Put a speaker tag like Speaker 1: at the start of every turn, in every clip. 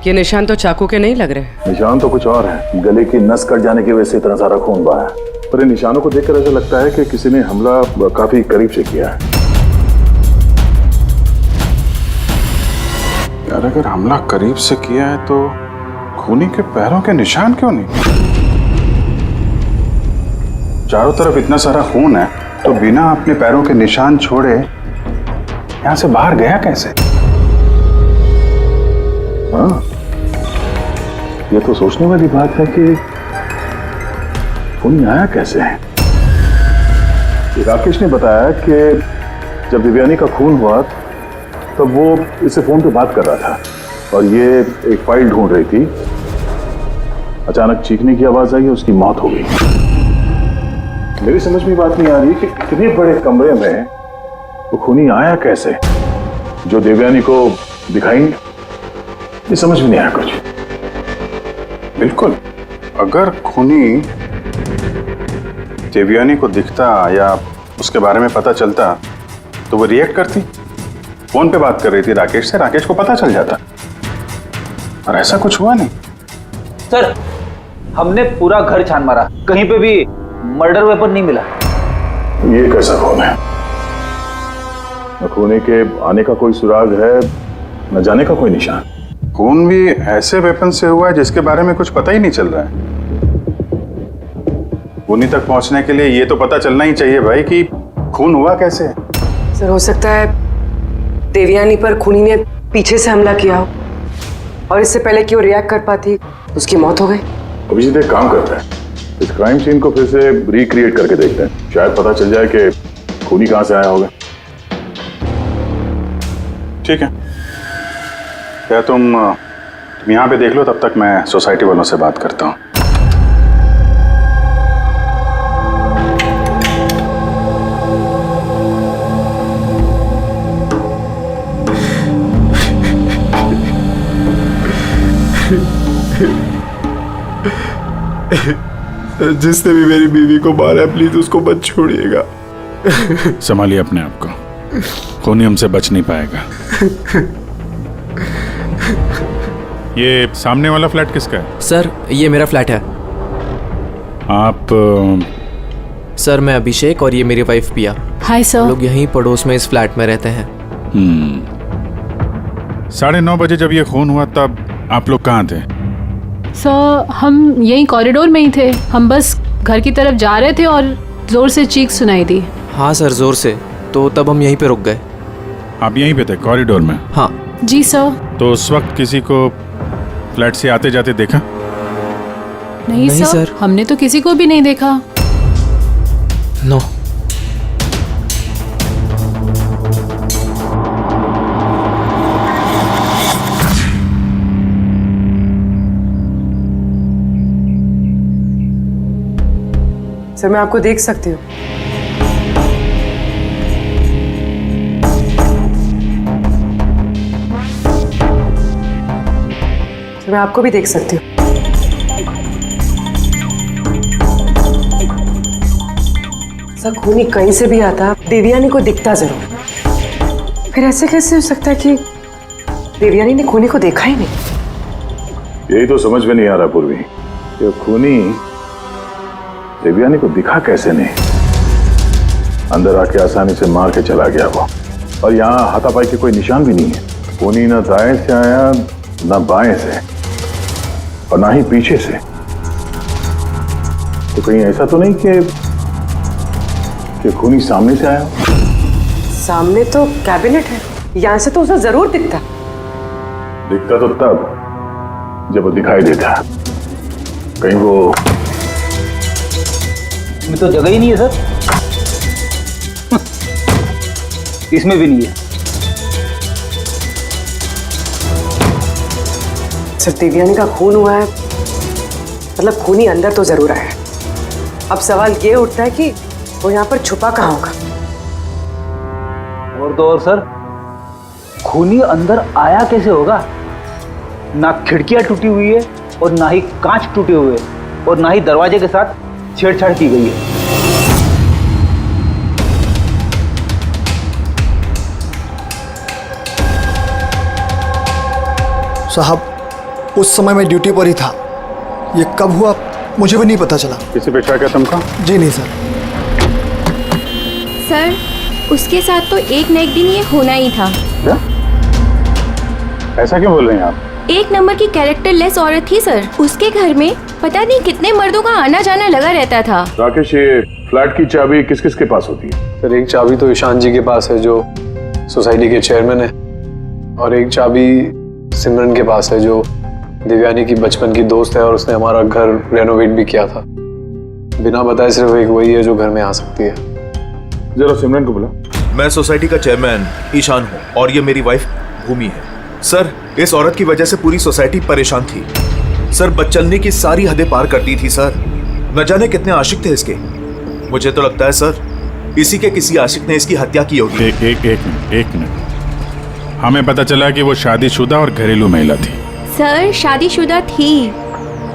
Speaker 1: ये निशान तो चाकू के नहीं लग रहे।
Speaker 2: निशान तो कुछ और है। गले की नस कट जाने की वजह से इतना सारा खून बहा है। पर इन निशानों को देखकर ऐसा लगता है कि किसी ने हमला काफी करीब से किया है।
Speaker 3: यार अगर हमला करीब से किया है तो खूनी के पैरों के निशान क्यों नहीं? चारों तरफ इतना सारा खून है तो बिना अपने पैरों के निशान छोड़े यहां से बाहर गया कैसे?
Speaker 2: हाँ, ये तो सोचने वाली बात है कि खूनी आया कैसे है। राकेश ने बताया कि जब दिव्यानी का खून हुआ तब वो इससे फोन पे बात कर रहा था और ये एक फाइल ढूंढ रही थी। अचानक चीखने की आवाज आई, उसकी मौत हो गई। मेरी समझ में बात नहीं आ रही कि इतने बड़े कमरे में वो खूनी आया कैसे जो देवयानी को दिखाई नहीं। ये समझ में नहीं आया कुछ।
Speaker 3: बिल्कुल, अगर खूनी देवयानी को दिखता या उसके बारे में पता चलता तो वो रिएक्ट करती। फोन पे बात कर रही थी राकेश से, राकेश को पता चल जाता। और ऐसा कुछ हुआ नहीं।
Speaker 4: सर, हमने पूरा घर छान मारा, कहीं पे भी मर्डर वेपन नहीं मिला।
Speaker 2: ये कैसा खून है? न खूनी के आने का कोई सुराग है, न जाने का कोई निशान।
Speaker 3: खून भी ऐसे वेपन से हुआ है जिसके बारे में कुछ पता ही नहीं चल रहा है। खूनी तक पहुंचने के लिए ये तो पता चलना ही चाहिए भाई कि खून हुआ कैसे।
Speaker 1: सर हो सकता है देवयानी पर खूनी ने पीछे से हमला किया हो और इससे पहले कि वो रिएक्ट कर पाती उसकी मौत हो गई।
Speaker 2: अभिजीत एक काम करते हैं, इस क्राइम सीन को फिर से रिक्रिएट करके देखते हैं। शायद पता चल जाए कि खूनी कहां से आया होगा।
Speaker 3: ठीक है, क्या तुम यहाँ पे देख लो, तब तक मैं सोसाइटी वालों से बात करता हूँ।
Speaker 5: जिसने भी मेरी बीवी को मारा है प्लीज उसको मत छोड़िएगा।
Speaker 3: संभालिए अपने आप को, खूनी हमसे बच नहीं पाएगा। ये सामने वाला फ्लैट किसका है?
Speaker 6: सर ये मेरा फ्लैट है।
Speaker 3: आप
Speaker 6: सर मैं अभिषेक और ये मेरी वाइफ पिया।
Speaker 7: Hi sir.
Speaker 6: लोग यहीं पड़ोस में इस फ्लैट में रहते हैं।
Speaker 3: 9:30 बजे जब ये खून हुआ तब आप लोग कहाँ थे?
Speaker 7: सर हम यहीं कॉरिडोर में ही थे। हम बस घर की तरफ जा रहे थे और जोर से चीख सुनाई दी।
Speaker 6: हाँ सर जोर से, तो तब हम यहीं पे रुक गए।
Speaker 3: आप यहीं पे थे कॉरिडोर में?
Speaker 6: हाँ
Speaker 7: जी सर।
Speaker 3: तो उस वक्त किसी को फ्लैट से आते जाते देखा?
Speaker 7: नहीं सर, हमने तो किसी को भी नहीं देखा।
Speaker 6: नो।
Speaker 1: सर मैं आपको देख सकती हूँ। सर मैं आपको भी देख सकती हूँ। सर खूनी कहीं से भी आता देवयानी को दिखता जरूर। फिर ऐसे कैसे हो सकता है कि देवयानी ने खूनी को देखा ही नहीं?
Speaker 2: यही तो समझ में नहीं आ रहा पूर्वी, ये खूनी देवयानी को दिखा कैसे नहीं? अंदर आके आसानी से मार के चला गया वो, और यहाँ हाथापाई के कोई निशान भी नहीं है। खूनी ना दाएं से आया ना बाएं से और ना ही पीछे से। तो कहीं ऐसा तो नहीं कि खूनी सामने से आया?
Speaker 1: सामने तो कैबिनेट है, यहाँ से तो उसे जरूर दिखता।
Speaker 2: दिखता तो तब जब वो दिखाई देता। कहीं वो
Speaker 4: इसमें तो जगह ही नहीं है सर। इसमें भी नहीं है।
Speaker 1: सर देवयानी का खून हुआ है, मतलब खूनी अंदर तो जरूर आया है। अब सवाल ये उठता है कि वो यहाँ पर छुपा कहाँ होगा।
Speaker 4: और तो और सर, खूनी अंदर आया कैसे होगा? ना खिड़कियां टूटी हुई है और ना ही कांच टूटे हुए और ना ही दरवाजे के साथ छेड़छाड़ की गई है।
Speaker 8: साहब उस समय मैं ड्यूटी पर ही था। ये कब हुआ मुझे भी नहीं पता चला।
Speaker 3: किसी पे शक है तुमको?
Speaker 8: जी नहीं सर।
Speaker 9: सर उसके साथ तो एक न एक दिन ये होना ही था।
Speaker 3: क्या? ऐसा क्यों बोल रहे हैं आप?
Speaker 9: एक नंबर की कैरेक्टरलेस औरत थी सर। उसके घर में पता नहीं कितने मर्दों का आना जाना लगा रहता था।
Speaker 2: राकेश, ये फ्लैट की चाबी किस किस के पास होती है?
Speaker 10: सर एक चाबी तो ईशान जी के पास है जो सोसाइटी के चेयरमैन है, और एक चाबी सिमरन के पास है जो देवयानी की बचपन की दोस्त है और उसने हमारा घर रेनोवेट भी किया था। बिना बताए सिर्फ एक वही है जो घर में आ सकती है।
Speaker 2: जरा सिमरन को बुला।
Speaker 11: मैं सोसाइटी का चेयरमैन ईशान हूँ और ये मेरी वाइफ भूमि है। सर इस औरत की वजह से पूरी सोसाइटी परेशान थी। सर बदचलने की सारी हदें पार करती थी सर। न जाने कितने आशिक थे इसके। मुझे तो लगता है सर इसी के किसी आशिक ने इसकी हत्या की होगी।
Speaker 3: एक मिनट। हमें पता चला कि वो शादीशुदा और घरेलू महिला थी।
Speaker 9: सर शादीशुदा थी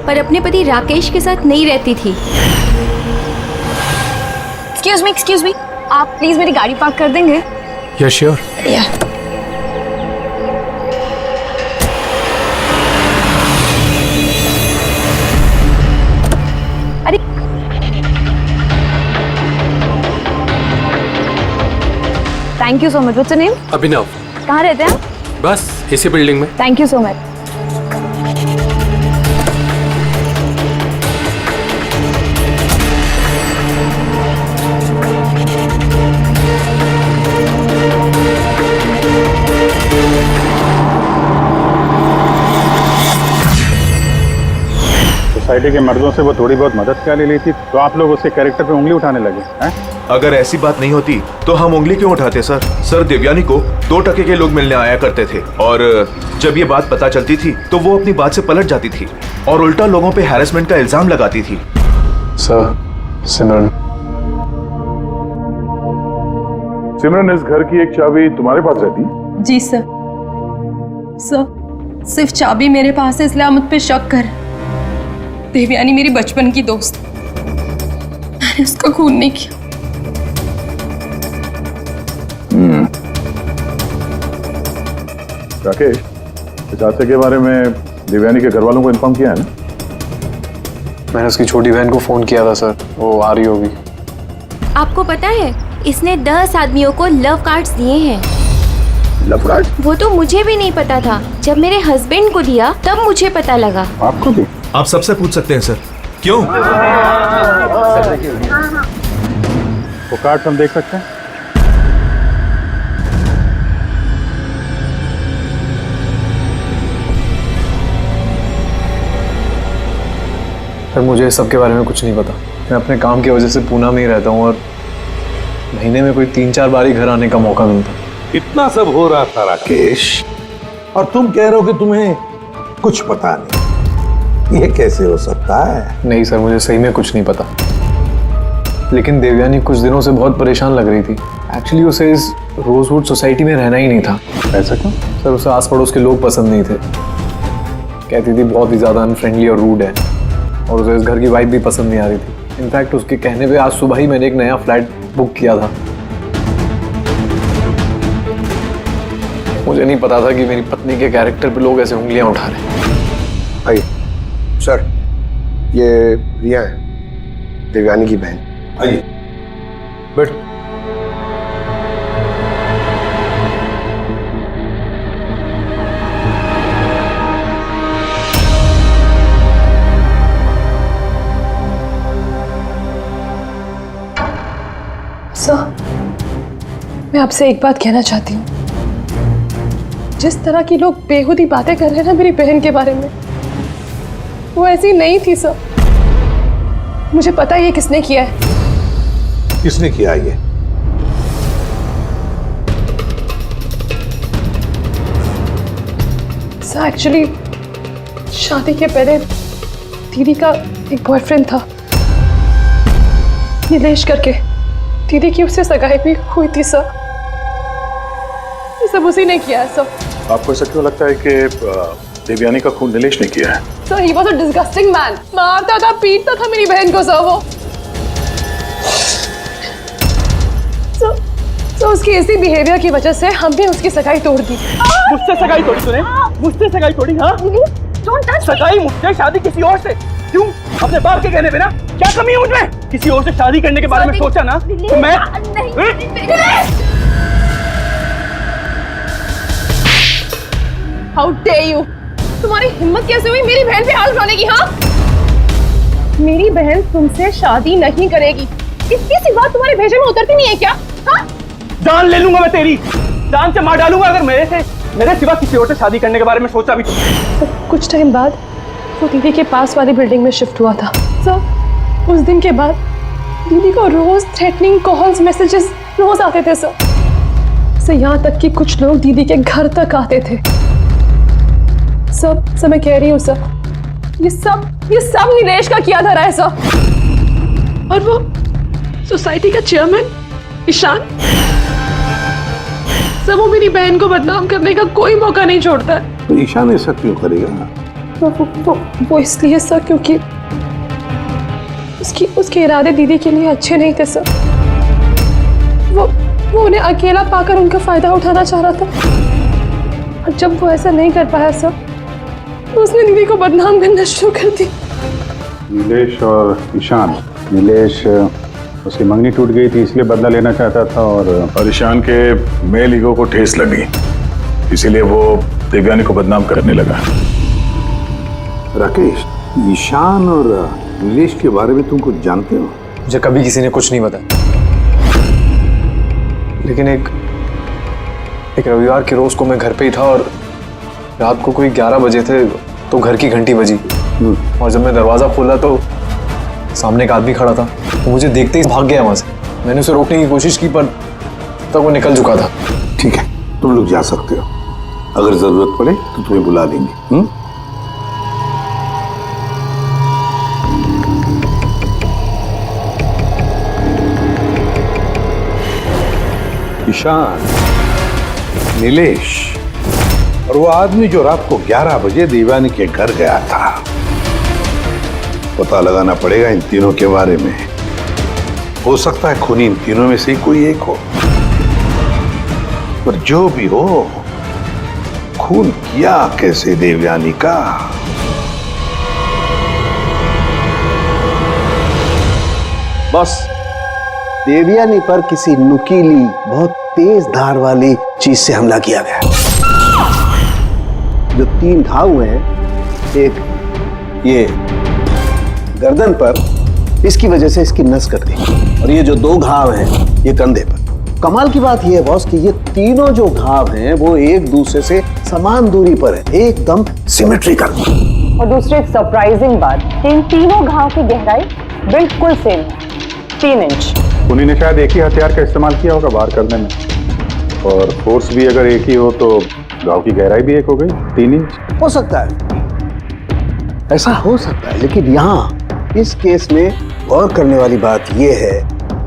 Speaker 9: पर अपने पति राकेश के साथ नहीं रहती थी।
Speaker 12: एक्सक्यूज मी, आप प्लीज मेरी गाड़ी पार्क कर देंगे?
Speaker 6: Yeah sure.
Speaker 12: अरे thank you so much. What's your name?
Speaker 6: Abhinav.
Speaker 12: कहाँ रहते हैं?
Speaker 6: बस इसी बिल्डिंग में।
Speaker 12: Thank you so much.
Speaker 3: Society के मर्दों से वो थोड़ी बहुत मदद क्या ले ली थी, तो आप लोग उसके कैरेक्टर पे उंगली उठाने लगे हैं?
Speaker 11: अगर ऐसी बात नहीं होती तो हम उंगली क्यों उठाते सर? सर देवयानी को 2 टके के लोग मिलने आया करते थे और जब ये बात पता चलती थी तो वो अपनी बात से पलट जाती थी और उल्टा लोगों पे हैरेसमेंट का इल्जाम लगाती थी।
Speaker 10: सर सिमरन
Speaker 2: सिमरन, इस घर की एक चाबी तुम्हारे पास रहती?
Speaker 12: जी सर। सिर्फ चाबी मेरे पास है इसलिए आप मुझ पे शक कर। देवयानी मेरी बचपन की दोस्त, मैंने उसका खून नहीं किया।
Speaker 2: राकेश, इस हादसे के बारे में देवयानी के घर वालों को इन्फॉर्म किया है ना?
Speaker 10: मैंने उसकी छोटी बहन को फोन किया था सर, वो आ रही होगी।
Speaker 9: आपको पता है इसने 10 आदमियों को लव कार्ड्स दिए हैं।
Speaker 2: Love card?
Speaker 9: वो तो मुझे भी नहीं पता था। जब मेरे हस्बैंड को दिया तब मुझे पता लगा।
Speaker 2: आपको भी?
Speaker 11: आप सबसे पूछ सकते हैं सर। क्यों?
Speaker 3: वो कार्ड हम देख सकते हैं?
Speaker 10: सर मुझे इस सब के बारे में कुछ नहीं पता। मैं अपने काम की वजह से पूना में ही रहता हूँ और महीने में कोई 3-4 बार ही घर आने का मौका मिलता।
Speaker 13: इतना सब हो रहा था राकेश, और तुम कह रहे हो कि तुम्हें कुछ पता नहीं। ये कैसे हो सकता है?
Speaker 10: नहीं सर, मुझे सही में कुछ नहीं पता। लेकिन देवयानी कुछ दिनों से बहुत परेशान लग रही थी। एक्चुअली उसे इस रोजवुड सोसाइटी में रहना ही नहीं था।
Speaker 3: ऐसा क्यों?
Speaker 10: सर उसे आस पड़ोस के लोग पसंद नहीं थे। कहती थी बहुत ही ज़्यादा अनफ्रेंडली और रूड है, और उसे इस घर की वाइब भी पसंद नहीं आ रही थी। इनफैक्ट उसके कहने पे आज सुबह ही मैंने एक नया फ्लैट बुक किया था। मुझे नहीं पता था कि मेरी पत्नी के कैरेक्टर पे लोग ऐसे उंगलियां उठा रहे हैं।
Speaker 13: आइए सर, ये रिया है, देवयानी की बहन। आइए बैठ।
Speaker 12: सर, मैं आपसे एक बात कहना चाहती हूँ। जिस तरह की लोग बेहुदी बातें कर रहे हैं ना मेरी बहन के बारे में, वो ऐसी नहीं थी सर। मुझे पता है ये किसने किया है।
Speaker 13: किसने किया ये?
Speaker 12: सर एक्चुअली शादी के पहले दीदी का एक बॉयफ्रेंड था, नीलेश करके। दीदी की उससे सगाई भी हुई थी सर। ये सब उसी ने किया है सर।
Speaker 2: आपको ऐसा क्यों लगता है कि देवयानी का खून नीलेश ने किया है?
Speaker 12: Sir he was a disgusting man. मारता था, पीटता था मेरी बहन को सर वो। सर उसकी इसी बिहेवियर की वजह से हमने उसकी सगाई तोड़ दी।
Speaker 4: मुझसे सगाई तोड़ी तूने? मुझसे सगाई तोड़ी? हाँ?
Speaker 12: डोंट टच
Speaker 4: सगाई मुझसे, शादी किसी और से। क्यों? अपने बाप के कहने पे ना? क्या कमी है मुझमें? किसी और से शादी करने के बारे में सोचा ना तो मैं
Speaker 12: हाउ डेयर यू! तुम्हारी हिम्मत कैसे हुई मेरी बहन पे हाथ उठाने की? हाँ, मेरी बहन तुमसे शादी नहीं करेगी। इसकी सी बात तुम्हारे भेजे में उतरती नहीं है क्या? हाँ?
Speaker 4: जान ले लूंगा मैं तेरी, जान से मार डालूंगा अगर मेरे सिवा किसी और से शादी करने के बारे में सोचा भी तो।
Speaker 12: कुछ टाइम बाद वो दीदी के पास वाली बिल्डिंग में शिफ्ट हुआ था सर। उस दिन के बाद दीदी को रोज थ्रेटनिंग कॉल्स, मैसेजेस रोज आते थे सर। यहाँ तक कि कुछ लोग दीदी के घर तक आते थे। सब मैं कह रही हूँ सर, ये सब नीलेश का किया धरा है सर। और वो सोसाइटी का चेयरमैन ईशान सब, वो मेरी बहन को बदनाम करने का कोई मौका नहीं छोड़ता है।
Speaker 13: तो ईशान ऐसा क्यों करेगा?
Speaker 12: वो इसलिए सर क्योंकि उसके इरादे दीदी के लिए अच्छे नहीं थे सर। वो उन्हें अकेला पाकर उनका फायदा उठाना चाह रहा था। और जब वो ऐसा नहीं कर पाया सर तो उसने दीदी को बदनाम करना शुरू कर दी।
Speaker 3: नीलेश और ईशान, नीलेश उसकी मंगनी टूट गई थी इसलिए बदला लेना चाहता था, और ईशान के मेल ईगो को ठेस लगी इसीलिए वो देवयानी को बदनाम करने लगा।
Speaker 13: राकेश, ईशान और नीलेश के बारे में तुम कुछ जानते हो?
Speaker 10: मुझे कभी किसी ने कुछ नहीं बताया, लेकिन एक रविवार के रोज को मैं घर पे ही था और रात को कोई 11 बजे थे तो घर की घंटी बजी। और जब मैं दरवाजा खोला तो सामने एक आदमी खड़ा था। वो मुझे देखते ही भाग गया वहां से। मैंने उसे रोकने की कोशिश की पर तब वो निकल चुका था।
Speaker 13: ठीक है, तुम लोग जा सकते हो। अगर जरूरत पड़े तो तुम्हें बुला लेंगे। ईशान, नीलेश और वो आदमी जो रात को 11 बजे देवयानी के घर गया था, पता लगाना पड़ेगा इन तीनों के बारे में। हो सकता है खूनी इन तीनों में से ही कोई एक हो, पर जो भी हो, खून किया कैसे देवयानी का?
Speaker 14: बस देवयानी पर किसी नुकीली, बहुत तेज धार वाली चीज से हमला किया गया। जो 3 घाव हुए हैं, एक ये गर्दन पर, इसकी वजह से इसकी नस कट गई, और ये जो 2 घाव हैं ये कंधे पर। कमाल की बात ये है बॉस कि ये तीनों जो घाव हैं वो एक दूसरे से समान दूरी पर है, एकदम सिमेट्रिकल।
Speaker 1: और दूसरी एक सरप्राइजिंग बात, इन तीनों घाव की गहराई बिल्कुल सेम है, 3 इंच।
Speaker 3: खूनी ने शायद एक ही हथियार का इस्तेमाल किया होगा वार करने में, और फोर्स भी अगर एक ही हो तो घाव की गहराई भी एक हो गई, 3 इंच।
Speaker 14: हो सकता है, ऐसा हो सकता है, लेकिन यहाँ इस केस में गौर करने वाली बात यह है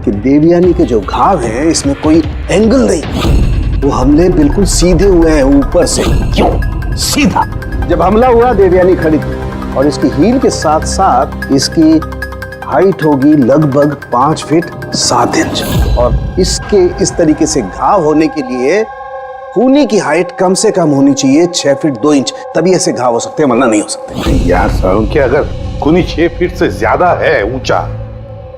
Speaker 14: कि देवयानी के जो घाव हैं इसमें कोई एंगल नहीं, वो हमले बिल्कुल सीधे हुए हैं ऊपर से। क्यों सीधा? जब हमला हुआ देवयानी खड़ी थी और इसकी हील के साथ साथ इसकी हाइट होगी लगभग 5 फीट 7 इंच, और इसके इस तरीके से घाव होने के लिए खूनी की हाइट कम से कम होनी चाहिए 6 फीट 2 इंच, तभी ऐसे घाव हो सकते हैं, वरना नहीं हो सकते।
Speaker 13: यार सारुण, कि अगर खूनी 6 फीट से ज्यादा है ऊंचा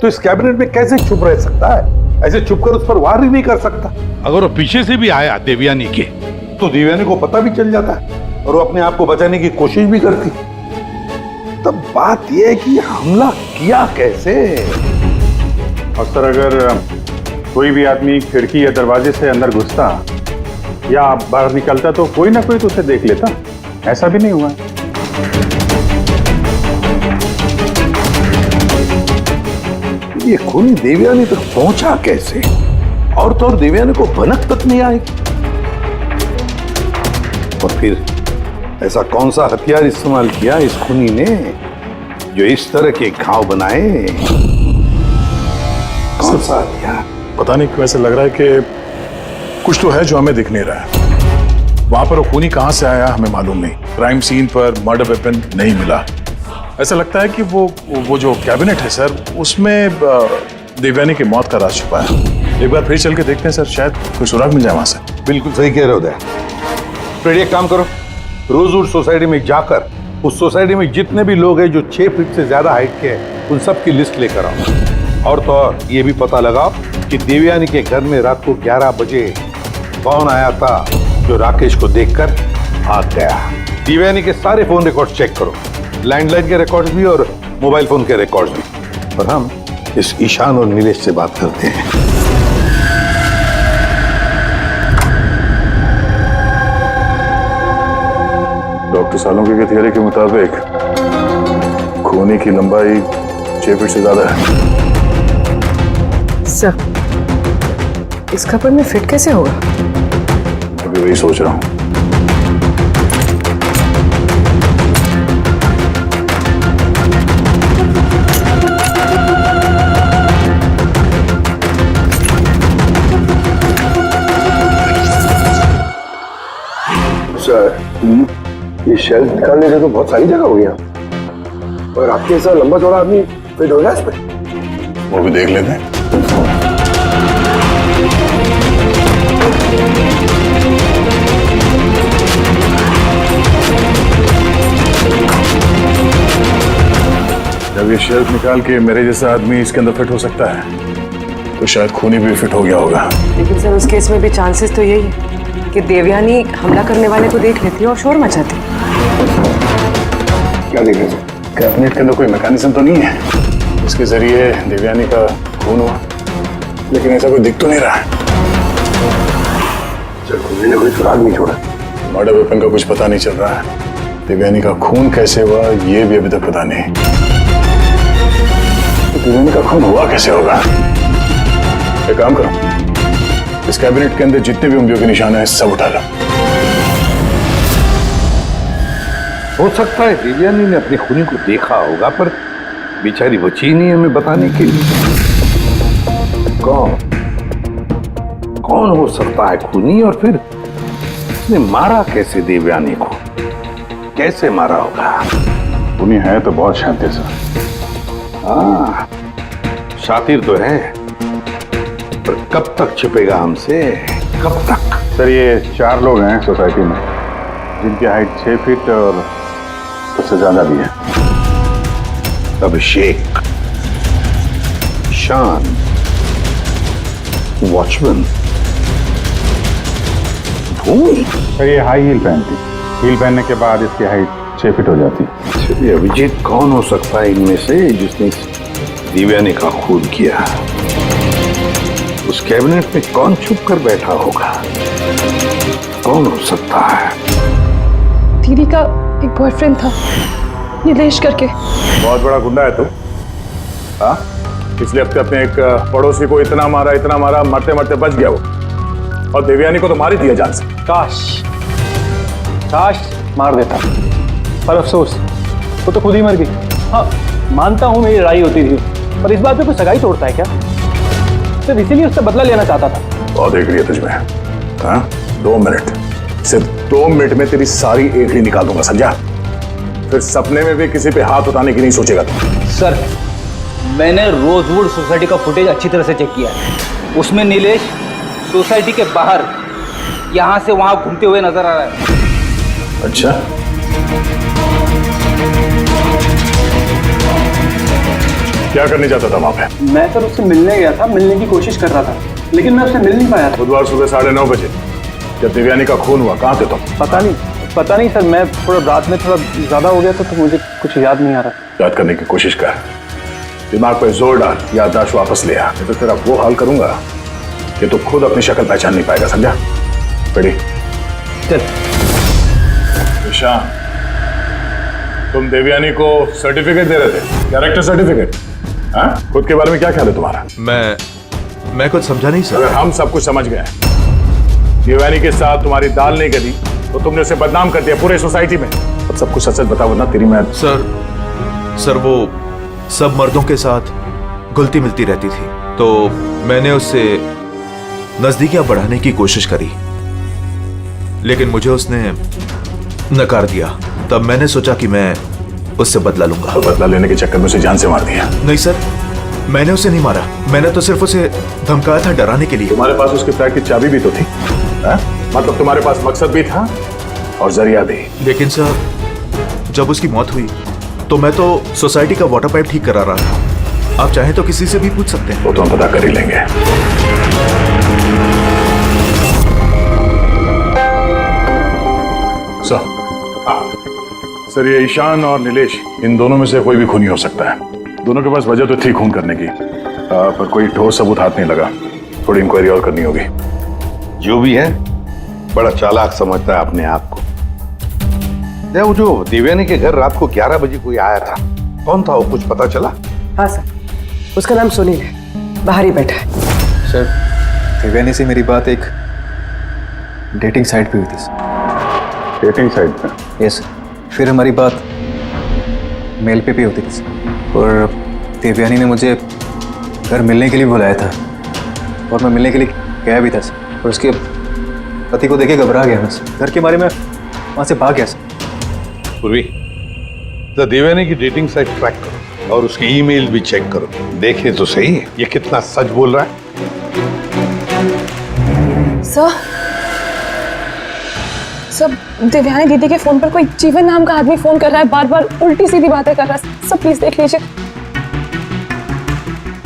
Speaker 13: तो इस कैबिनेट में कैसे छुप रह सकता है? ऐसे छुपकर उस पर वार ही नहीं कर सकता। अगर वो पीछे से भी आया देवयानी के तो देवयानी को पता भी चल जाता है और वो अपने आप को बचाने की कोशिश भी करती। तब बात यह है कि हमला किया कैसे?
Speaker 3: और सर, अगर कोई भी आदमी खिड़की या दरवाजे से अंदर घुसता या बाहर निकलता तो कोई ना कोई तो उसे देख लेता, ऐसा भी नहीं हुआ।
Speaker 13: ये खूनी देवयानी तक पहुंचा कैसे? और तो और देवयानी को भनक तक नहीं आई। और फिर ऐसा कौन सा हथियार इस्तेमाल किया इस खूनी ने जो इस तरह के घाव बनाए? कौन सा हथियार?
Speaker 2: पता नहीं क्यों ऐसा लग रहा है कि कुछ तो है जो हमें दिख नहीं रहा है। वहां पर वो खूनी कहां से आया हमें मालूम नहीं। क्राइम सीन पर मर्डर वेपन नहीं मिला। ऐसा लगता है कि वो जो कैबिनेट है सर, उसमें देवयानी की मौत का राज छुपा है। एक बार फिर चल के देखते हैं सर, शायद कोई सुराग मिल जाए वहां से।
Speaker 13: बिल्कुल सही कह रहे हो। फ्रेडी, एक काम करो, रोजवुड सोसाइटी में जाकर उस सोसाइटी में जितने भी लोग हैं जो 6 फीट से ज्यादा हाइट के हैं, उन सब की लिस्ट लेकर आओ। और तो और ये भी पता लगाओ कि देवयानी के घर में रात को 11 बजे कौन आया था जो राकेश को देखकर भाग गया। देवयानी के सारे फोन रिकॉर्ड चेक करो, लैंडलाइन के रिकॉर्ड्स भी और मोबाइल फोन के रिकॉर्ड्स भी। और हम इस ईशान और नीलेश से बात करते हैं।
Speaker 2: डॉक्टर सालोंके की थियरी के मुताबिक खूनी की लंबाई 6 फीट से ज्यादा है।
Speaker 1: सर, इस कपड़े में फिट कैसे होगा?
Speaker 2: अभी वही सोच रहा हूँ।
Speaker 14: सर, ये शेल्फ निकालने से तो बहुत सारी जगह हो गया, और आपके ऐसा लंबा चौड़ा आदमी फिट हो गया इस पे?
Speaker 2: वो भी देख लेते हैं। जब ये शेल्फ निकाल के मेरे जैसा आदमी इसके अंदर फिट हो सकता है, तो शायद खूनी भी फिट हो गया होगा।
Speaker 1: लेकिन सर, उस केस में भी चांसेस तो यही है कि देवयानी हमला करने वाले को देख लेती और शोर मचाती।
Speaker 2: क्या देख रहे? कैबिनेट के अंदर कोई मैकेनिज्म तो नहीं है इसके जरिए देवयानी का खून हुआ, लेकिन ऐसा कोई दिख तो नहीं रहा है।
Speaker 14: खूनी ने कोई सुराग नहीं छोड़ा।
Speaker 2: मर्डर वेपन का कुछ पता नहीं चल रहा है। देवयानी का खून कैसे हुआ ये भी अभी तक पता नहीं। तो देवयानी का खून हुआ कैसे होगा? एक काम करो, इस कैबिनेट के अंदर जितने भी उंगलियों के निशान हैं सब उठा लो।
Speaker 13: हो सकता है देवयानी ने अपनी खूनी को देखा होगा, पर बेचारी बची नहीं हमें बताने के लिए। कौन हो सकता है खूनी, और फिर उसने मारा कैसे देवयानी को? कैसे मारा होगा?
Speaker 2: खूनी है तो बहुत शातिर सर।
Speaker 13: हाँ, शातिर तो है, पर कब तक छिपेगा हमसे? कब तक?
Speaker 2: सर, ये 4 लोग हैं सोसाइटी में जिनकी हाइट 6 फीट और उससे ज्यादा भी है।
Speaker 13: अभिषेक, ईशान, वॉचमैन, भूमि।
Speaker 2: सर, ये हाई हील पहनती, हील पहनने के बाद इसकी हाइट 6 फीट हो जाती।
Speaker 13: चलिए, अभिजीत कौन हो सकता है इनमें से जिसने देवयानी का खून किया? उस कैबिनेट में कौन छुप कर बैठा होगा? कौन हो सकता है?
Speaker 12: दीदी का एक बॉयफ्रेंड था, नीलेश करके।
Speaker 2: बहुत बड़ा गुंडा है तू। हाँ, पिछले हफ्ते अपने एक पड़ोसी को इतना मारा, मरते मरते बच गया वो, और देवयानी को तो मार ही दिया जान से।
Speaker 4: काश मार देता, पर अफसोस वो तो खुद ही मर गई। हाँ, मानता हूँ मेरी लड़ाई होती थी, पर इस बात पे कोई सगाई तोड़ता है क्या? सिर्फ इसीलिए उससे बदला लेना चाहता था।
Speaker 2: बहुत देख लिया तुझमें। हाँ, 2 मिनट, सिर्फ 2 मिनट में तेरी सारी एंट्री निकाल दूंगा, समझा? फिर सपने में भी किसी पे हाथ उठाने की नहीं सोचेगा तू।
Speaker 4: सर, मैंने रोजवुड सोसाइटी का फुटेज अच्छी तरह से चेक किया है। उसमें नीलेश सोसाइटी के बाहर यहाँ से वहाँ घूमते हुए नजर आ रहा है।
Speaker 2: अच्छा, क्या करने जाता था वहाँ पे?
Speaker 4: मैं सर उससे मिलने गया था, मिलने की कोशिश कर रहा था, लेकिन मैं उससे मिल नहीं पाया था।
Speaker 2: बुधवार सुबह 9:30 बजे जब देवयानी का खून हुआ, कहाँ थे तुम?
Speaker 4: पता नहीं सर, मैं थोड़ा रात में थोड़ा ज्यादा हो गया था, तो मुझे कुछ याद नहीं आ रहा।
Speaker 2: याद करने की कोशिश कर, दिमाग पे जोर डाल, याददाश्त वापस ले आ, तो तेरा वो हाल करूंगा कि तू खुद अपनी शक्ल पहचान नहीं पाएगा, समझा? बेटी
Speaker 4: चल।
Speaker 2: ईशान, तुम देवयानी को सर्टिफिकेट दे रहे थे, कैरेक्टर सर्टिफिकेट। हाँ, खुद के बारे में क्या ख्याल है तुम्हारा?
Speaker 11: मैं कुछ समझा नहीं सर।
Speaker 2: अगर हम सब कुछ समझ गए, देवयानी के साथ तुम्हारी दाल नहीं गली तो तुमने उसे बदनाम कर दिया पूरे सोसाइटी में। अब सब कुछ सच बता, वरना तेरी मैं।
Speaker 11: सर वो सब मर्दों के साथ घुलती मिलती रहती थी, तो मैंने उससे नजदीकियां बढ़ाने की कोशिश करी, लेकिन मुझे उसने नकार दिया। तब मैंने सोचा कि मैं उससे बदला लूंगा।
Speaker 2: तो बदला लेने के चक्कर में उसे जान से मार दिया?
Speaker 11: नहीं सर, मैंने उसे नहीं मारा, मैंने तो सिर्फ उसे धमकाया था, डराने के लिए।
Speaker 2: तुम्हारे पास उसके फ्लैट की चाबी भी तो थी, मतलब तुम्हारे पास मकसद भी था और जरिया भी।
Speaker 11: लेकिन सर, जब उसकी मौत हुई तो मैं तो सोसाइटी का वाटर पाइप ठीक करा रहा था। आप चाहें तो किसी से भी पूछ सकते हैं।
Speaker 2: वो तो हम पता कर ही लेंगे। सर ये ईशान और नीलेश, इन दोनों में से कोई भी खूनी हो सकता है। दोनों के पास वजह तो थी खून करने की, पर कोई ठोस सबूत हाथ नहीं लगा। थोड़ी इंक्वायरी और करनी होगी।
Speaker 13: जो भी है बड़ा चालाक समझता है अपने आप को। वो जो देवयानी के घर रात को 11 बजे कोई आया था, कौन था वो, कुछ पता चला?
Speaker 1: हाँ सर, उसका नाम सुनील है, बाहर ही बैठा है।
Speaker 15: सर देवयानी से मेरी बात एक डेटिंग साइट पे हुई थी सर।
Speaker 3: डेटिंग साइट पे?
Speaker 15: Yes sir. फिर हमारी बात मेल पे भी होती थी सर, और देवयानी ने मुझे घर मिलने के लिए बुलाया था और मैं मिलने के लिए गया भी था सर, और उसके पति को देखे घबरा गया मैं सर। घर के बारे में वहाँ से भाग गया सर।
Speaker 13: पूर्वी, तो देवयानी की डेटिंग साइट ट्रैक करो और उसकी ईमेल भी चेक करो, देखे तो सही ये कितना सच बोल रहा है।
Speaker 12: सर देवयानी दीदी के फोन पर कोई जीवन नाम का आदमी फोन कर रहा है, बार बार उल्टी सीधी बातें कर रहा है। सब प्लीज देख लीजिए।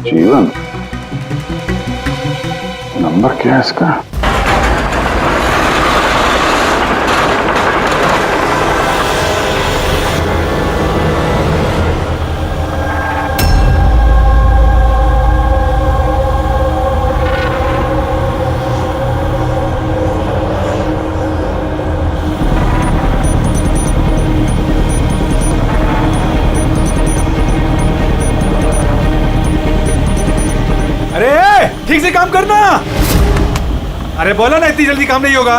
Speaker 2: जीवन? नंबर क्या है इसका?
Speaker 5: ठीक से काम करना। अरे बोला ना, इतनी जल्दी काम नहीं होगा।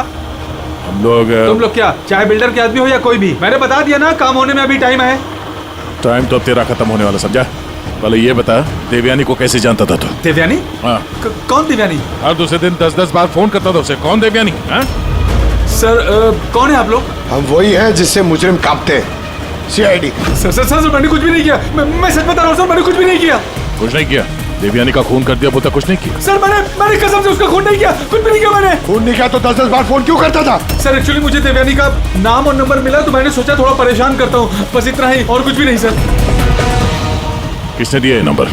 Speaker 2: हम लोग
Speaker 5: तुम लोग क्या चाहे बिल्डर के आदमी हो या कोई भी, मैंने बता दिया ना, काम होने में अभी टाइम है।
Speaker 2: टाइम तो अब तेरा खत्म होने वाला, समझा? पहले ये बता, देवयानी को कैसे जानता था तू?
Speaker 5: देवयानी?
Speaker 2: हाँ।
Speaker 5: कौन देवयानी?
Speaker 2: हर दूसरे दिन 10-10 बार फोन करता था उसे। कौन देवयानी? हाँ?
Speaker 5: सर कौन है आप लोग?
Speaker 8: हम वही है जिससे मुजरिम कांपते हैं, सीआईडी।
Speaker 5: सर मैंने कुछ भी नहीं किया। मैं सच बता रहा हूँ सर, मैंने कुछ भी नहीं किया।
Speaker 2: कुछ नहीं किया? देवयानी का खून कर दिया बोलता कुछ नहीं किया?
Speaker 5: सर मैंने कसम से उसका खून नहीं किया, कुछ भी नहीं किया मैंने।
Speaker 8: खून नहीं किया तो 10-10 बार फोन क्यों करता था?
Speaker 5: सर एक्चुअली मुझे देवयानी का नाम और नंबर मिला तो मैंने सोचा थोड़ा परेशान करता हूँ, बस इतना ही, और कुछ भी नहीं सर।
Speaker 2: किसने दिया ये नंबर?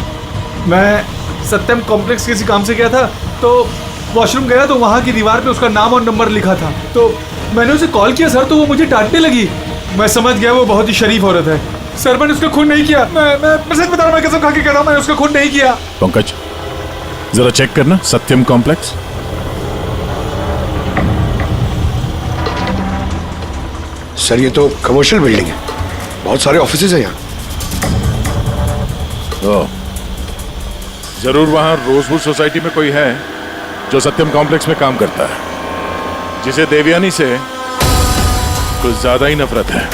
Speaker 5: मैं सत्यम कॉम्प्लेक्स किसी काम से गया था, तो वॉशरूम गया तो वहाँ की दीवार पे उसका नाम और नंबर लिखा था, तो मैंने उसे कॉल किया सर, तो वो मुझे डांटने लगी। मैं समझ गया वो बहुत ही शरीफ औरत है। सर मैंने उसका खून नहीं किया, मैं सच बता रहा हूँ, मैं कसम खा के कह रहा हूँ, मैंने उसका खून नहीं किया।
Speaker 2: पंकज जरा चेक करना, सत्यम कॉम्प्लेक्स।
Speaker 8: सर ये तो कमर्शियल बिल्डिंग है, बहुत सारे ऑफिसेज हैं यहाँ।
Speaker 2: जरूर वहां रोजवुड सोसाइटी में कोई है जो सत्यम कॉम्प्लेक्स में काम करता है, जिसे देवयानी से कुछ ज्यादा ही नफरत है।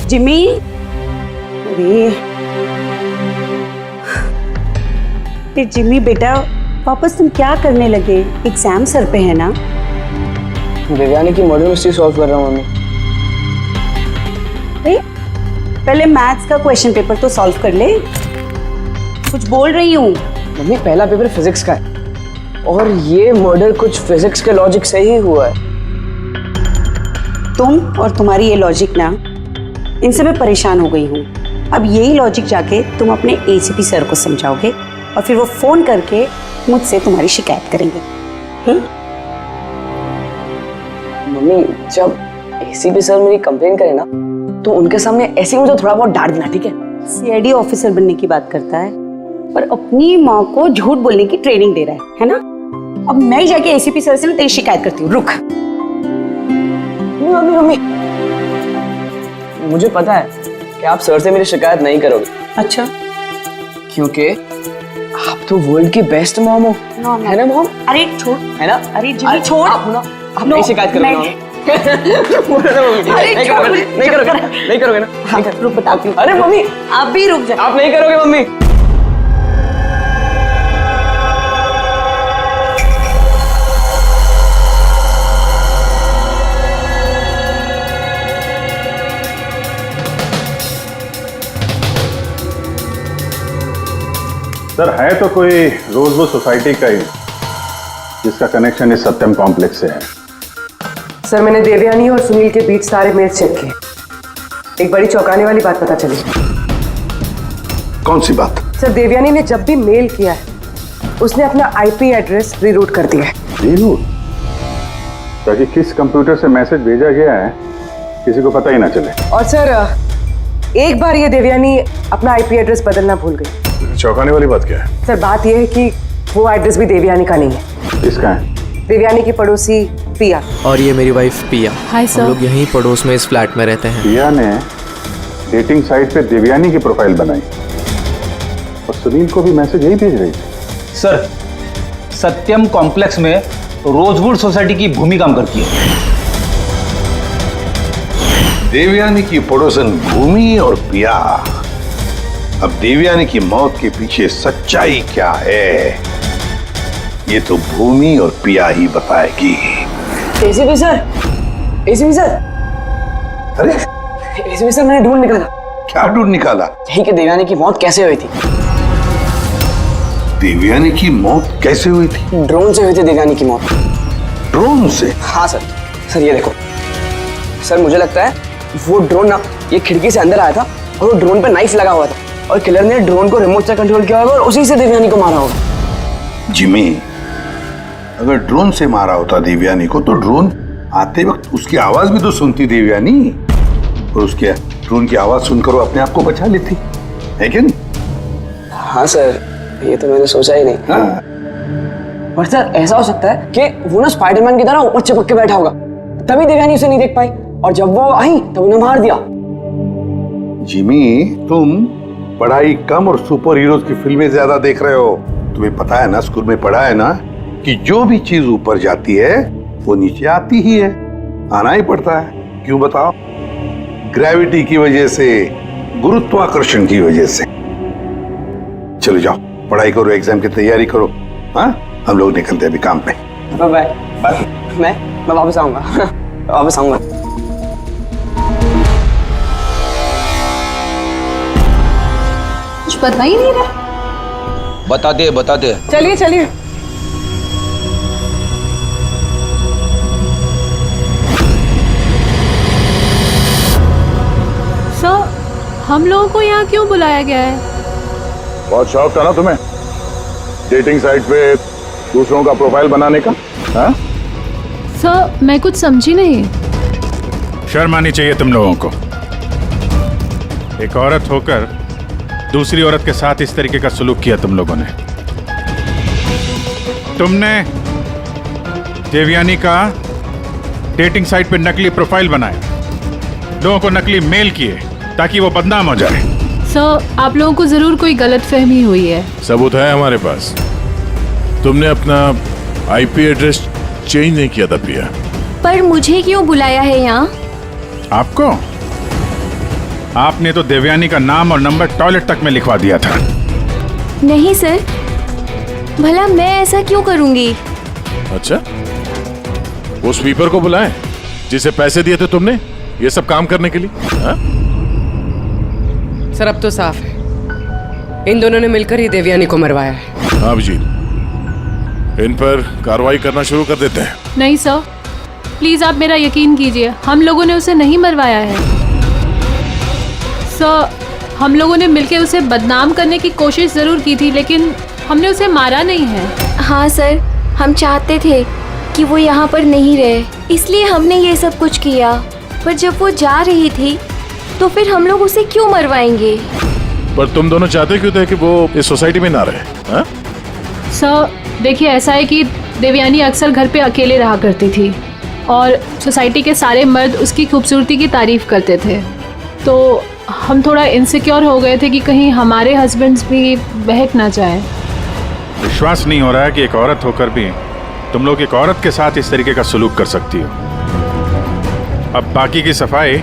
Speaker 16: जिमी, अरे जिमी बेटा, वापस तुम क्या करने लगे? एग्जाम सर पे है ना?
Speaker 17: देवयानी की मर्डर मिस्ट्री सॉल्व कर रहा हूँ मम्मी।
Speaker 16: पहले मैथ्स का क्वेश्चन पेपर तो सॉल्व कर ले। कुछ बोल रही हूँ।
Speaker 17: मम्मी पहला पेपर फिजिक्स का है और ये मर्डर कुछ फिजिक्स के लॉजिक से ही हुआ है।
Speaker 16: तुम और तुम्हारी ये लॉजिक ना, इनसे मैं परेशान हो गई हूँ। अब यही लॉजिक जाके तुम अपने एसीपी सर को समझाओगे और फिर वो फोन करके मुझसे तुम्हारी शिकायत करेंगे।
Speaker 17: मम्मी जब एसीपी सर मेरी कंप्लेन करे ना तो उनके सामने ऐसे ही मुझे थोड़ा बहुत डांट देना, ठीक है?
Speaker 16: सीआईडी ऑफिसर बनने की बात करता है पर अपनी माँ को झूठ बोलने की ट्रेनिंग दे रहा है ना? अब मैं ही जाके एसीपी सर से ना तेरी शिकायत करती हूँ। रुक।
Speaker 17: मम्मी मम्मी मुझे पता है कि आप सर से मेरी शिकायत नहीं करोगे।
Speaker 16: अच्छा?
Speaker 17: क्योंकि आप तो वर्ल्ड की बेस्ट मॉम हो, है ना मॉम?
Speaker 16: अरे छोड़,
Speaker 17: है ना?
Speaker 16: अरे जिमी छोड़।
Speaker 17: आप हो ना, आप नहीं शिकायत करोगे? नहीं करोगे ना?
Speaker 16: हाँ, रुक बताती हूँ।
Speaker 17: अरे मम्मी
Speaker 16: आप भी रुक जाओ।
Speaker 17: आप नहीं करोगे मम्मी?
Speaker 3: सर है तो कोई रोजवुड सोसाइटी का ही जिसका कनेक्शन इस सत्यम कॉम्प्लेक्स से है।
Speaker 1: सर मैंने देवयानी और सुनील के बीच सारे मेल चेक किए। एक बड़ी चौंकाने वाली बात पता चली।
Speaker 8: कौन सी बात?
Speaker 1: सर देवयानी ने जब भी मेल किया है उसने अपना आईपी एड्रेस रीरूट कर दिया है।
Speaker 3: रीरूट? ताकि किस कंप्यूटर से मैसेज भेजा गया है किसी को पता ही ना चले।
Speaker 1: और सर एक बार ये देवयानी अपना आईपी एड्रेस बदलना भूल गई।
Speaker 3: चौंकाने वाली बात क्या है?
Speaker 1: सर बात यह है कि वो एड्रेस भी देवयानी का नहीं है।
Speaker 3: किसका है?
Speaker 1: देवयानी की पड़ोसी पिया।
Speaker 6: और ये मेरी वाइफ पिया।
Speaker 7: Hi sir.
Speaker 6: हम लोग यहीं पड़ोस में इस फ्लैट में रहते हैं।
Speaker 3: पिया ने डेटिंग साइट पे देवयानी की प्रोफाइल बनाई और सुनील को भी मैसेज यही भेज रही थी।
Speaker 4: सर सत्यम कॉम्प्लेक्स में रोजवुड सोसाइटी की भूमि काम करती है।
Speaker 13: देवयानी की पड़ोसन भूमि और पिया। अब देवयानी की मौत के पीछे सच्चाई क्या है ये तो भूमि और पिया ही बताएगी।
Speaker 17: ACP sir, ACP sir.
Speaker 13: अरे
Speaker 17: एसीपी सर मैंने ढूंढ निकाला।
Speaker 13: क्या ढूंढ निकाला?
Speaker 17: यही कि देवयानी की मौत कैसे हुई थी।
Speaker 13: देवयानी की मौत कैसे हुई थी?
Speaker 17: ड्रोन से हुई थी देवयानी की मौत।
Speaker 13: ड्रोन से?
Speaker 17: हाँ सर। सर ये देखो सर, मुझे लगता है वो ड्रोन ना ये खिड़की से अंदर आया था और वो ड्रोन पे नाइफ लगा हुआ था और किलर ने ड्रोन को रिमोट से कंट्रोल किया होगा और उसी से देवयानी को मारा होगा।
Speaker 13: जिमी, अगर ड्रोन से मारा होता देवयानी को तो ड्रोन आते वक्त उसकी आवाज भी तो सुनती देवयानी और उसके ड्रोन की आवाज सुनकर वो अपने आप को बचा लेती है कि नहीं?
Speaker 17: हाँ सर, ये तो मैंने सोचा ही नहीं।
Speaker 13: हाँ।
Speaker 17: पर सर ऐसा हो सकता है कि वो ना स्पाइडरमैन की तरह ऊपर चिपक के बैठा होगा, तभी देवयानी उसे नहीं देख पाई और जब वो आई तब उन्हें मार दिया।
Speaker 13: जिमी, तुम पढ़ाई कम और सुपर हीरोज की फिल्में ज्यादा देख रहे हो। तुम्हें पता है ना, स्कूल में पढ़ा है ना कि जो भी चीज ऊपर जाती है वो नीचे आती ही है, आना ही पड़ता है। क्यों बताओ? ग्रेविटी की वजह से, गुरुत्वाकर्षण की वजह से। चलो जाओ पढ़ाई करो, एग्जाम की तैयारी करो। हाँ, हम लोग निकलते हैं अभी काम पे।
Speaker 17: Bye bye. मैं वापस आऊंगा। वापस आऊंगा।
Speaker 7: कुछ पता ही नहीं रहा।
Speaker 4: बता दे।
Speaker 1: चलिए चलिए।
Speaker 7: सर हम लोगों को यहाँ क्यों बुलाया गया है?
Speaker 2: बहुत शौक था ना तुम्हें डेटिंग साइट पे दूसरों का प्रोफाइल बनाने का? हाँ?
Speaker 7: सर मैं कुछ समझी नहीं।
Speaker 3: शर्म आनी चाहिए तुम लोगों को। एक औरत होकर दूसरी औरत के साथ इस तरीके का सलूक किया तुम लोगों ने। तुमने देवयानी का डेटिंग साइट पे नकली प्रोफाइल बनाया, लोगों को नकली मेल किए ताकि वो बदनाम हो जाए।
Speaker 7: सर आप लोगों को जरूर कोई गलतफहमी हुई है।
Speaker 18: सबूत है हमारे पास। तुमने अपना आईपी एड्रेस चेंज नहीं किया था पिया।
Speaker 9: पर मुझे क्यों बुलाया है यहाँ?
Speaker 3: आपको? आपने तो देवयानी का नाम और नंबर टॉयलेट तक में लिखवा दिया था।
Speaker 9: नहीं सर, भला मैं ऐसा क्यों करूंगी?
Speaker 18: अच्छा, वो स्वीपर को बुलाएं जिसे पैसे दिए थे तुमने ये सब काम करने के लिए? हा?
Speaker 1: सर अब तो साफ है, इन दोनों ने मिलकर ही देवयानी को मरवाया है।
Speaker 18: हाँ अभिजीत, इन पर कार्रवाई करना शुरू कर देते हैं।
Speaker 7: नहीं सर, प्लीज आप मेरा यकीन कीजिए, हम लोगों ने उसे नहीं मरवाया है। सर हम लोगों ने मिलकर उसे बदनाम करने की कोशिश जरूर की थी, लेकिन हमने उसे मारा नहीं है।
Speaker 9: हाँ सर, हम चाहते थे कि वो यहाँ पर नहीं रहे, इसलिए हमने ये सब कुछ किया। पर जब वो जा रही थी तो फिर हम लोग उसे क्यों मरवाएंगे?
Speaker 18: पर तुम दोनों चाहते क्यों थे कि वो इस सोसाइटी में ना रहे? हा?
Speaker 7: सर देखिए, ऐसा है कि देवयानी अक्सर घर पे अकेले रहा करती थी और सोसाइटी के सारे मर्द उसकी खूबसूरती की तारीफ करते थे, तो हम थोड़ा इनसिक्योर हो गए थे कि कहीं हमारे हस्बैंड्स भी बहक ना जाए।
Speaker 3: विश्वास नहीं हो रहा है कि एक औरत होकर भी तुम लोग एक औरत के साथ इस तरीके का सलूक कर सकती हो। अब बाकी की सफाई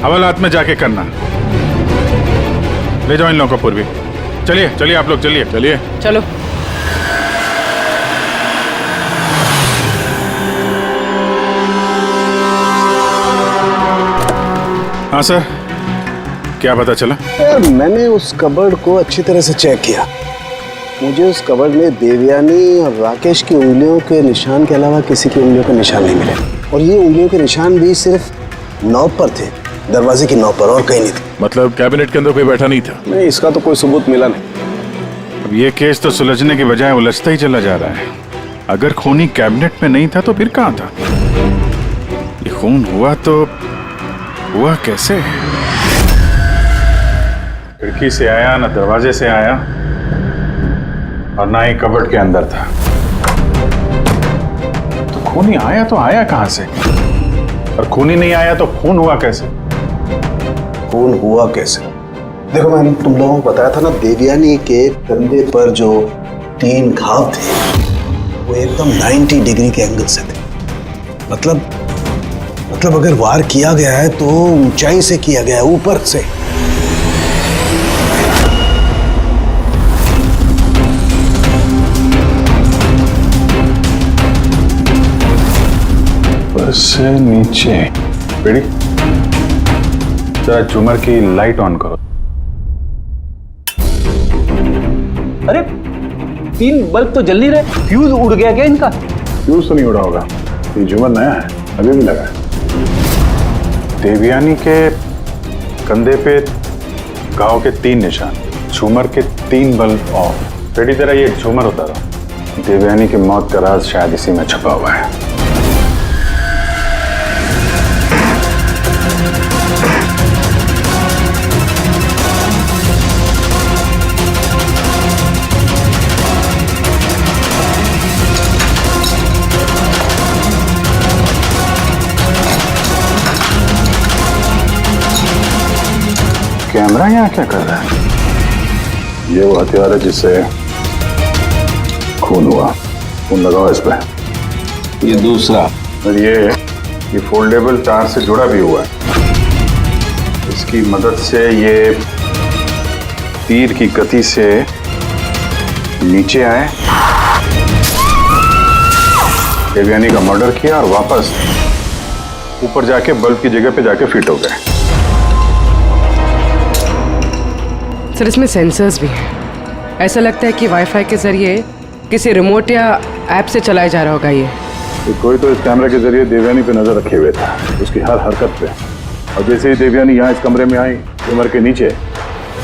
Speaker 3: हवालात में जाके करना। ले जाओ इन लोगों को पूर्वी। चलिए चलिए आप लोग, चलिए चलिए
Speaker 1: चलो।
Speaker 3: हाँ सर, क्या पता चला?
Speaker 14: यार मैंने उस कबर्ड को अच्छी तरह से चेक किया। मुझे उस कबर्ड में देवयानी और राकेश की उंगलियों के निशान के अलावा किसी की उंगलियों के निशान नहीं मिले। और ये उंगलियों के निशान भी सिर्फ नॉब पर थे, दरवाजे की नॉब पर, और कहीं नहीं थे।
Speaker 18: मतलब कैबिनेट के अंदर कोई बैठा नहीं था?
Speaker 14: नहीं, इसका तो कोई सबूत मिला नहीं।
Speaker 3: अब ये केस तो सुलझने की बजाय उलझता ही चला जा रहा है। अगर खूनी कैबिनेट में नहीं था तो फिर कहाँ था? ये खून हुआ तो हुआ कैसे? खिड़की से आया, ना दरवाजे से आया, और ना ही कबर्ड के अंदर था। तो खूनी आया तो आया कहां से? और खूनी नहीं आया तो खून हुआ कैसे?
Speaker 14: खून हुआ कैसे? देखो, मैंने तुम लोगों को बताया था ना, देवयानी के कंधे पर जो 3 घाव थे वो एकदम 90 डिग्री के एंगल से थे। मतलब अगर वार किया गया है तो ऊंचाई से किया गया है, ऊपर से।
Speaker 3: से नीचे। रेडी? जरा झूमर की लाइट ऑन करो।
Speaker 4: अरे 3 बल्ब तो जल नहीं रहे, फ्यूज उड़ गया क्या इनका?
Speaker 3: फ्यूज तो नहीं उड़ा होगा, ये झूमर नया है, अभी भी लगा है। देवयानी के कंधे पे घाव के 3 निशान, झूमर के 3 बल्ब ऑफ। रेडी? जरा ये झूमर उतारो। देवयानी की मौत का राज शायद इसी में छुपा हुआ है। कैमरा यहाँ क्या कर रहा है?
Speaker 2: ये वो हथियार है जिससे खून हुआ। खून लगाओ इस पे।
Speaker 3: ये दूसरा, और ये फोल्डेबल तार से जुड़ा भी हुआ है। इसकी मदद से ये तीर की गति से नीचे आए, देवयानी का मर्डर किया और वापस ऊपर जाके बल्ब की जगह पे जाके फिट हो गए।
Speaker 1: सर, इसमें सेंसर्स भी हैं। ऐसा लगता है कि वाईफाई के जरिए किसी रिमोट या ऐप से चलाया जा रहा होगा ये।
Speaker 2: तो कोई तो इस कैमरे के जरिए देवयानी पे नजर रखे हुए था, उसकी हर हरकत पे। और जैसे ही देवयानी यहाँ इस कमरे में आई, कमर के नीचे,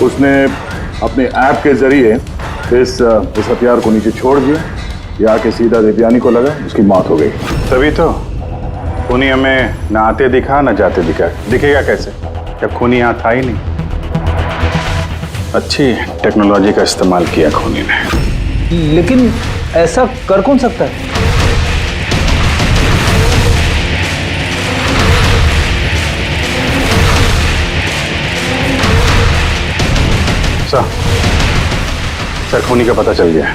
Speaker 2: उसने अपने ऐप के जरिए इस हथियार को नीचे छोड़ दिया। ये आके सीधा देवयानी को लगा, उसकी मौत हो गई।
Speaker 3: तभी तो खूनी हमें ना आते दिखा ना जाते दिखा। दिखेगा कैसे जब खूनी यहाँ था ही नहीं? अच्छी टेक्नोलॉजी का इस्तेमाल किया खूनी ने।
Speaker 4: लेकिन ऐसा कर कौन सकता है?
Speaker 3: सर, खूनी का पता चल गया है।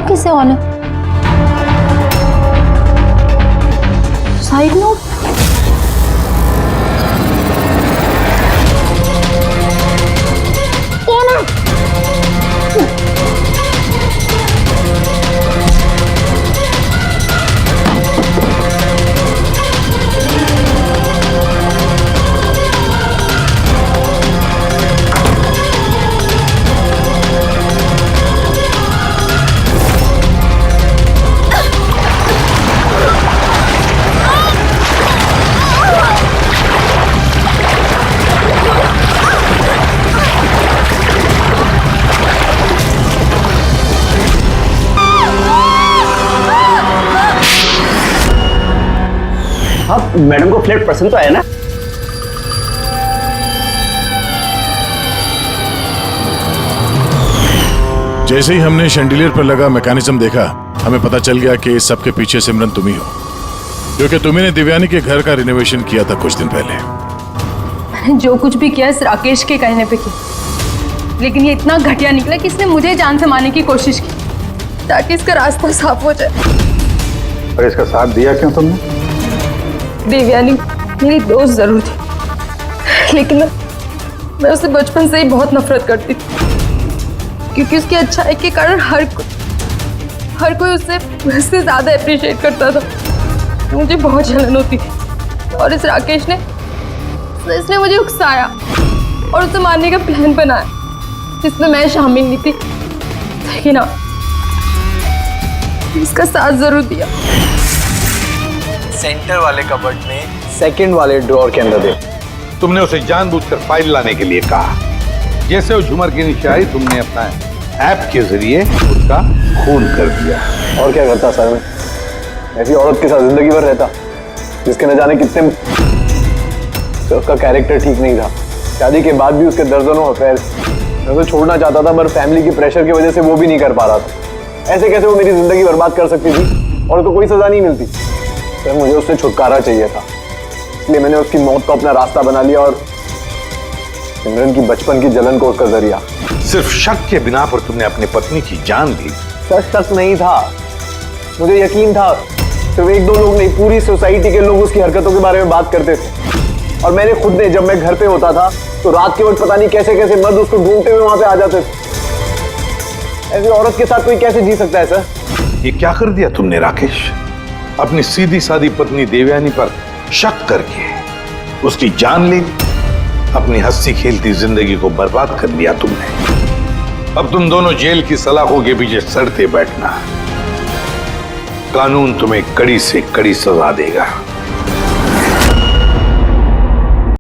Speaker 19: कैसे ऑन है? Side note? ऑन है?
Speaker 17: हाँ मैडम को फ्लैट पसंद तो आया ना?
Speaker 18: जैसे ही हमने शैंडिलियर पर लगा मैकेनिज्म देखा, हमें पता चल गया कि इस सब के पीछे सिमरन तुम ही हो, क्योंकि तुम्ही ने दिव्यानी के घर का रिनोवेशन किया था कुछ दिन पहले।
Speaker 12: मैंने जो कुछ भी किया इस राकेश के कहने पे किया, लेकिन ये इतना घटिया निकला कि इसने मुझे जान से मारने की कोशिश की ताकि इसका रास्ता साफ हो जाए।
Speaker 3: और इसका साथ दिया क्यों तुमने?
Speaker 12: देवयानी मेरी दोस्त जरूर थी, लेकिन मैं उससे बचपन से ही बहुत नफरत करती थी, क्योंकि उसकी अच्छाई के कारण हर कोई उससे ज्यादा अप्रिशिएट करता था। मुझे बहुत जलन होती थी और इस राकेश ने इसने मुझे उकसाया और उसे मारने का प्लान बनाया, जिसमें मैं शामिल नहीं थी, लेकिन हाँ इसका साथ जरूर दिया।
Speaker 10: सेंटर वाले कबर्ड में सेकंड वाले ड्रॉर के अंदर दे।
Speaker 13: तुमने उसे जानबूझकर फाइल लाने के लिए कहा। जैसे वो झुमर की नीचे आई, तुमने अपना ऐप के जरिए उसका खून कर दिया।
Speaker 10: और क्या करता सर मैं? ऐसी औरत के साथ जिंदगी भर रहता जिसके न जाने कितने, तो उसका कैरेक्टर ठीक नहीं था। शादी के बाद भी उसके दर्जनों अफेयर। मैं तो छोड़ना चाहता था, पर फैमिली की प्रेशर की वजह से वो भी नहीं कर पा रहा था। ऐसे कैसे वो मेरी जिंदगी बर्बाद कर सकती थी और तो कोई सजा नहीं मिलती। सर मुझे उससे छुटकारा चाहिए था, इसलिए मैंने उसकी मौत को अपना रास्ता बना लिया और सिमरन की बचपन की जलन को उसका जरिया।
Speaker 13: सिर्फ शक के बिना पर तुमने अपनी पत्नी की जान ली।
Speaker 10: सर शक नहीं था, मुझे यकीन था। सिर्फ एक दो लोग नहीं, पूरी सोसाइटी के लोग उसकी हरकतों के बारे में बात करते थे। और मैंने खुद ने, जब मैं घर पे होता था तो रात के वक्त पता नहीं कैसे कैसे मर्द उसको ढूंढते हुए वहां पे आ जाते थे। ऐसी औरत के साथ कोई कैसे जी सकता है सर?
Speaker 13: ये क्या कर दिया तुमने राकेश? अपनी सीधी सादी पत्नी देवयानी पर शक करके उसकी जान ली, अपनी हंसी खेलती जिंदगी को बर्बाद कर लिया तुमने। अब तुम दोनों जेल की सलाखों के पीछे सड़ते बैठना। कानून तुम्हें कड़ी से कड़ी सजा देगा।